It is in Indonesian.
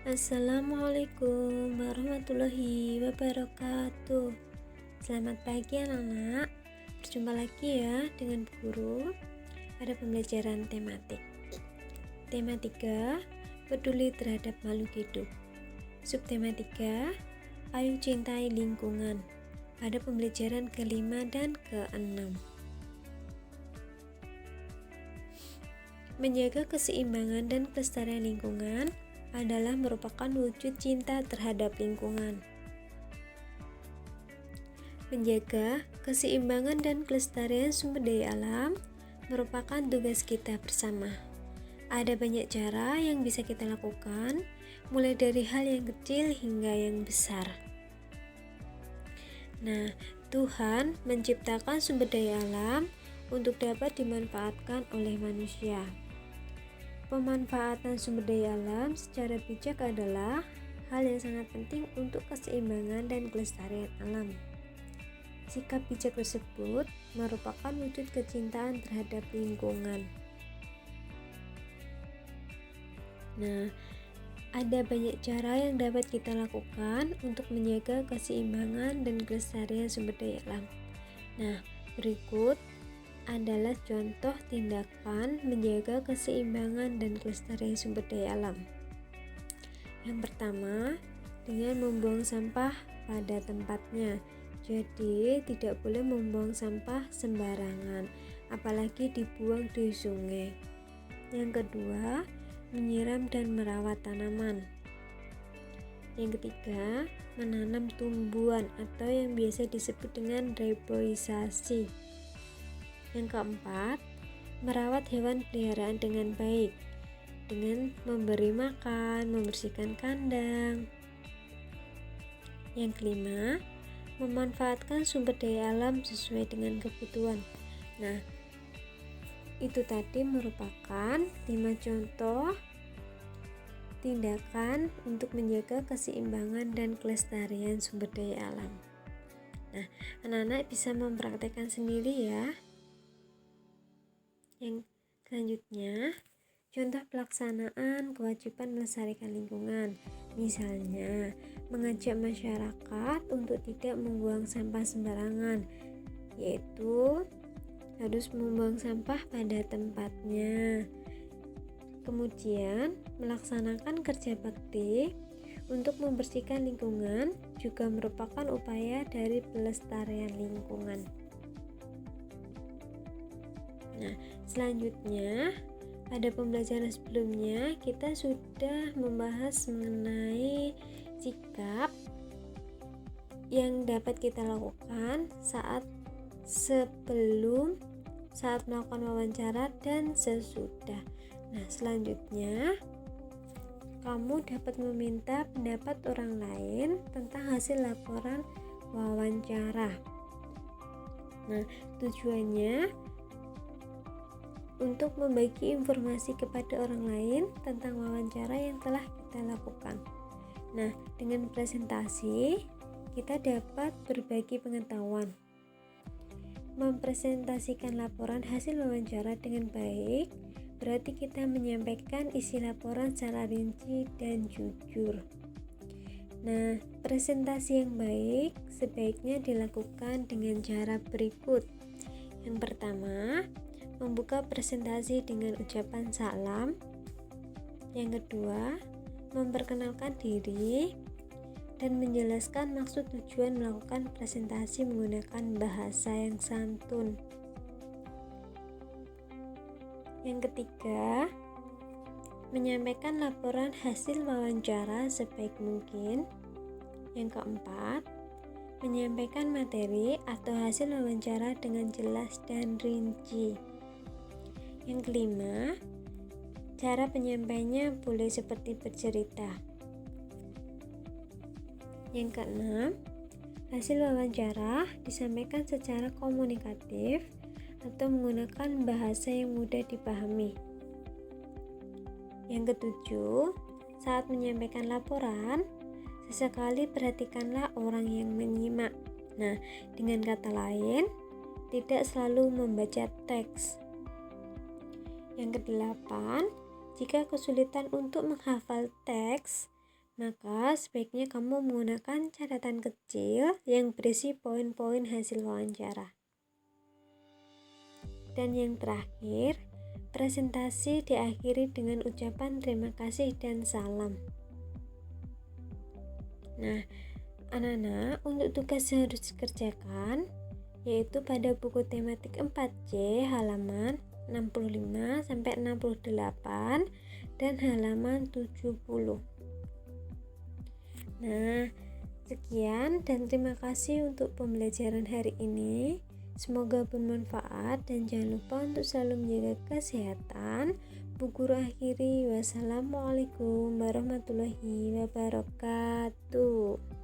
Assalamualaikum warahmatullahi wabarakatuh. Selamat pagi anak-anak. Berjumpa lagi ya dengan Bu Guru pada pembelajaran tematik. Tema 3, peduli terhadap makhluk hidup. Subtema 3, ayo cintai lingkungan. Pada pembelajaran ke-5 dan ke-6. Menjaga keseimbangan dan kelestarian lingkungan adalah merupakan wujud cinta terhadap lingkungan. Menjaga keseimbangan dan kelestarian sumber daya alam merupakan tugas kita bersama. Ada banyak cara yang bisa kita lakukan, mulai dari hal yang kecil hingga yang besar. Nah, Tuhan menciptakan sumber daya alam untuk dapat dimanfaatkan oleh manusia. Pemanfaatan sumber daya alam secara bijak adalah hal yang sangat penting untuk keseimbangan dan kelestarian alam. Sikap bijak tersebut merupakan wujud kecintaan terhadap lingkungan. Nah, ada banyak cara yang dapat kita lakukan untuk menjaga keseimbangan dan kelestarian sumber daya alam. Nah, berikut adalah contoh tindakan menjaga keseimbangan dan kelestarian sumber daya alam. Yang pertama, dengan membuang sampah pada tempatnya. Jadi, tidak boleh membuang sampah sembarangan, apalagi dibuang di sungai. Yang kedua, menyiram dan merawat tanaman. Yang ketiga, menanam tumbuhan atau yang biasa disebut dengan reboisasi. Yang keempat, merawat hewan peliharaan dengan baik, dengan memberi makan, membersihkan kandang. Yang kelima, memanfaatkan sumber daya alam sesuai dengan kebutuhan. Nah, itu tadi merupakan 5 contoh tindakan untuk menjaga keseimbangan dan kelestarian sumber daya alam. Nah, anak-anak bisa mempraktekkan sendiri ya. Yang selanjutnya, contoh pelaksanaan kewajiban melestarikan lingkungan. Misalnya, mengajak masyarakat untuk tidak membuang sampah sembarangan, yaitu harus membuang sampah pada tempatnya. Kemudian, melaksanakan kerja bakti untuk membersihkan lingkungan juga merupakan upaya dari pelestarian lingkungan. Nah, selanjutnya pada pembelajaran sebelumnya kita sudah membahas mengenai sikap yang dapat kita lakukan saat melakukan wawancara dan sesudah. Nah, selanjutnya kamu dapat meminta pendapat orang lain tentang hasil laporan wawancara. Nah, tujuannya untuk membagi informasi kepada orang lain tentang wawancara yang telah kita lakukan. Nah, dengan presentasi, kita dapat berbagi pengetahuan. Mempresentasikan laporan hasil wawancara dengan baik, berarti kita menyampaikan isi laporan secara rinci dan jujur. Nah, presentasi yang baik sebaiknya dilakukan dengan cara berikut. Yang pertama, membuka presentasi dengan ucapan salam. Yang kedua, memperkenalkan diri dan menjelaskan maksud tujuan melakukan presentasi menggunakan bahasa yang santun. Yang ketiga, menyampaikan laporan hasil wawancara sebaik mungkin. Yang keempat, menyampaikan materi atau hasil wawancara dengan jelas dan rinci. Yang kelima, cara penyampaiannya boleh seperti bercerita. Yang keenam, hasil wawancara disampaikan secara komunikatif atau menggunakan bahasa yang mudah dipahami. Yang ketujuh, saat menyampaikan laporan, sesekali perhatikanlah orang yang menyimak. Nah, dengan kata lain, tidak selalu membaca teks. Yang kedelapan, jika kesulitan untuk menghafal teks, Maka sebaiknya kamu menggunakan catatan kecil yang berisi poin-poin hasil wawancara. Dan yang terakhir, presentasi diakhiri dengan ucapan terima kasih dan salam. Nah, anak-anak, untuk tugas yang harus dikerjakan yaitu pada buku tematik 4C halaman 65 sampai 68 dan halaman 70. Nah, sekian dan terima kasih untuk pembelajaran hari ini. Semoga bermanfaat dan jangan lupa untuk selalu menjaga kesehatan. Bu Guru akhiri, wassalamualaikum warahmatullahi wabarakatuh.